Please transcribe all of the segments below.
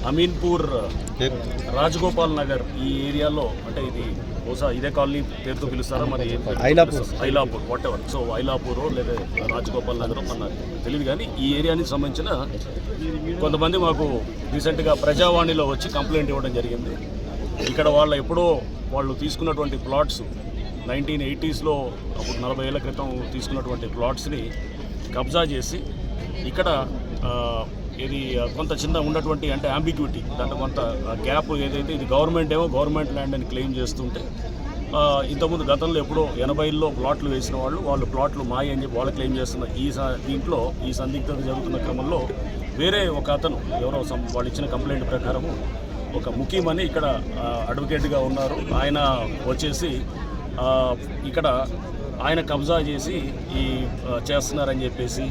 అమీన్పూర్ రాజగోపాల్ నగర్ ఈ ఏరియాలో, అంటే ఇది బహుశా ఇదే కాలనీ పేరుతో పిలుస్తారా మరి, Ailapur what ever. So Ailapur లేదా రాజగోపాల్ నగర్ మన తెలియదు, కానీ ఈ ఏరియాకి సంబంధించిన కొంతమంది మాకు రీసెంట్గా ప్రజావాణిలో వచ్చి కంప్లైంట్ ఇవ్వడం జరిగింది. ఇక్కడ వాళ్ళు తీసుకున్నటువంటి ప్లాట్స్ 1980s అప్పుడు 40 ఏళ్ల క్రితం తీసుకున్నటువంటి ప్లాట్స్ని కబ్జా చేసి ఇక్కడ ఇది కొంత చిన్న ఉన్నటువంటి అంటే అంబిగ్యూటీ, దాంట్లో కొంత గ్యాప్ ఏదైతే ఇది గవర్నమెంట్ ల్యాండ్ అని క్లెయిమ్ చేస్తుంటే, ఇంతకుముందు గతంలో ఎప్పుడో 80లో ప్లాట్లు వేసిన వాళ్ళు ప్లాట్లు మాయ అని చెప్పి వాళ్ళు క్లెయిమ్ చేస్తున్న దీంట్లో ఈ సందిగ్ధత జరుగుతున్న క్రమంలో వేరే ఒక అతను ఎవరో వాళ్ళు ఇచ్చిన కంప్లైంట్ ప్రకారము ఒక ముఖ్యమని ఇక్కడ అడ్వకేట్గా ఉన్నారు, ఆయన వచ్చేసి ఇక్కడ ఆయన కబ్జా చేసి చేస్తున్నారని చెప్పేసి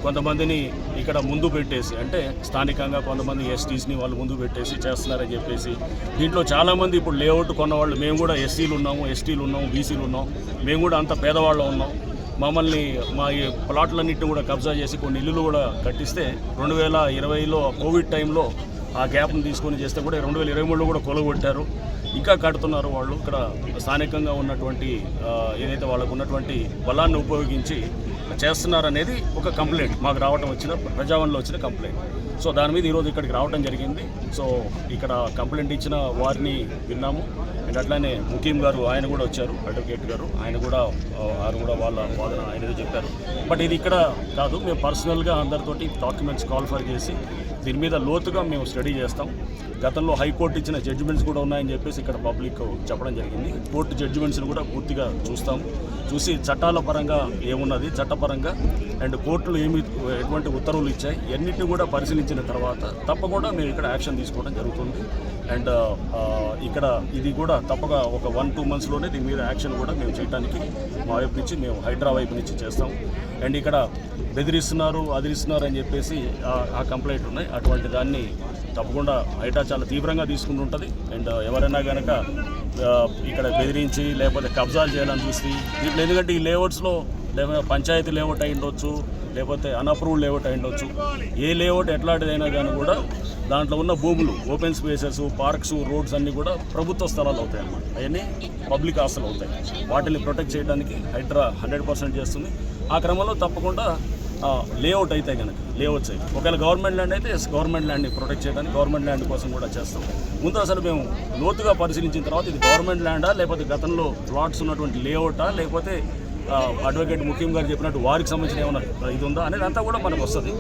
కొంతమందిని ఇక్కడ ముందు పెట్టేసి, అంటే స్థానికంగా కొంతమంది ఎస్టీస్ని వాళ్ళు ముందు పెట్టేసి చేస్తున్నారని చెప్పేసి, దీంట్లో చాలామంది ఇప్పుడు లేఅవుట్ కొన్నవాళ్ళు మేము కూడా ఎస్సీలు ఉన్నాము, ఎస్టీలు ఉన్నాము, బీసీలు ఉన్నాం, మేము కూడా అంత పేదవాళ్ళు ఉన్నాం. మమ్మల్ని మా ఈ ప్లాట్లన్నింటినీ కూడా కబ్జా చేసి కొన్ని ఇల్లులు కూడా కట్టిస్తే 2020లో కోవిడ్ టైంలో ఆ గ్యాప్ను తీసుకొని చేస్తే కూడా 2023లో కూడా కొలగొట్టారు. ఇంకా కడుతున్నారు వాళ్ళు. ఇక్కడ స్థానికంగా ఉన్నటువంటి ఏదైతే వాళ్ళకు ఉన్నటువంటి బలాన్ని ఉపయోగించి చేస్తున్నారనేది ఒక కంప్లైంట్ మాకు ప్రజావాణిలో వచ్చిన కంప్లైంట్. సో దాని మీద ఈరోజు ఇక్కడికి రావడం జరిగింది. సో ఇక్కడ కంప్లైంట్ ఇచ్చిన వారిని విన్నాము. అండ్ అట్లానే ముఖ్యం గారు ఆయన కూడా వచ్చారు, అడ్వకేట్ గారు ఆయన కూడా వాళ్ళ వాదన ఆయన చెప్పారు. బట్ ఇది ఇక్కడ కాదు, మేము పర్సనల్గా అందరితోటి డాక్యుమెంట్స్ కాల్ఫర్ చేసి దీని మీద లోతుగా మేము స్టడీ చేస్తాం. గతంలో హైకోర్టు ఇచ్చిన జడ్జిమెంట్స్ కూడా ఉన్నాయని చెప్పేసి ఇక్కడ పబ్లిక్ చెప్పడం జరిగింది. కోర్టు జడ్జిమెంట్స్ని కూడా పూర్తిగా చూసి చట్టాల పరంగా ఏమున్నది, చట్టపరంగా అండ్ కోర్టులు ఎటువంటి ఉత్తర్వులు ఇచ్చాయి అన్నింటినీ కూడా పరిశీలించిన తర్వాత తప్పకుండా మేము ఇక్కడ యాక్షన్ తీసుకోవడం జరుగుతుంది. అండ్ ఇక్కడ ఇది కూడా తప్పక ఒక 1-2 monthsలోనే దీని మీద యాక్షన్ కూడా మేము చేయడానికి మా వైపు నుంచి మేము హైడ్రా వైపు నుంచి చేస్తాం. అండ్ ఇక్కడ బెదిరిస్తున్నారు అని చెప్పేసి ఆ కంప్లైంట్ ఉన్నాయి. అటువంటి దాన్ని తప్పకుండా హైడ్రా చాలా తీవ్రంగా తీసుకుంటూ ఉంటుంది. అండ్ ఎవరైనా కనుక ఇక్కడ బెదిరించి లేకపోతే కబ్జాలు చేయాలని చూసి దీంట్లో, ఎందుకంటే ఈ లేఅవుట్స్లో లేకపోతే పంచాయతీ లేఅవుట్ అయి ఉండొచ్చు, లేకపోతే అన్అప్రూవ్డ్ లేఅవుట్ అయి ఉండొచ్చు, ఏ లేఅవుట్ ఎట్లాంటిదైనా కానీ కూడా దాంట్లో ఉన్న భూములు, ఓపెన్ స్పేసెస్, పార్క్స్, రోడ్స్ అన్నీ కూడా ప్రభుత్వ స్థలాలు అవుతాయి అన్నమాట. అవన్నీ పబ్లిక్ ఆస్తులు అవుతాయి. వాటిని ప్రొటెక్ట్ చేయడానికి హైడ్రా 100% చేస్తుంది. ఆ క్రమంలో తప్పకుండా లేఅవుట్ అయితే కనుక లేఅవుట్స్ అయితే ఒకవేళ గవర్నమెంట్ ల్యాండ్ అయితే గవర్నమెంట్ ల్యాండ్ని ప్రొటెక్ట్ చేయడానికి గవర్నమెంట్ ల్యాండ్ కోసం కూడా చేస్తాం. ముందు అసలు మేము లోతుగా పరిశీలించిన తర్వాత ఇది గవర్నమెంట్ ల్యాండా, లేకపోతే గతంలో ప్లాట్స్ ఉన్నటువంటి లేఅవుటా, లేకపోతే అడ్వకేట్ ముఖ్యం గారు చెప్పినట్టు వారికి సంబంధించిన ఏమైనా ఇది ఉందా అనేది అంతా కూడా మనకు వస్తుంది.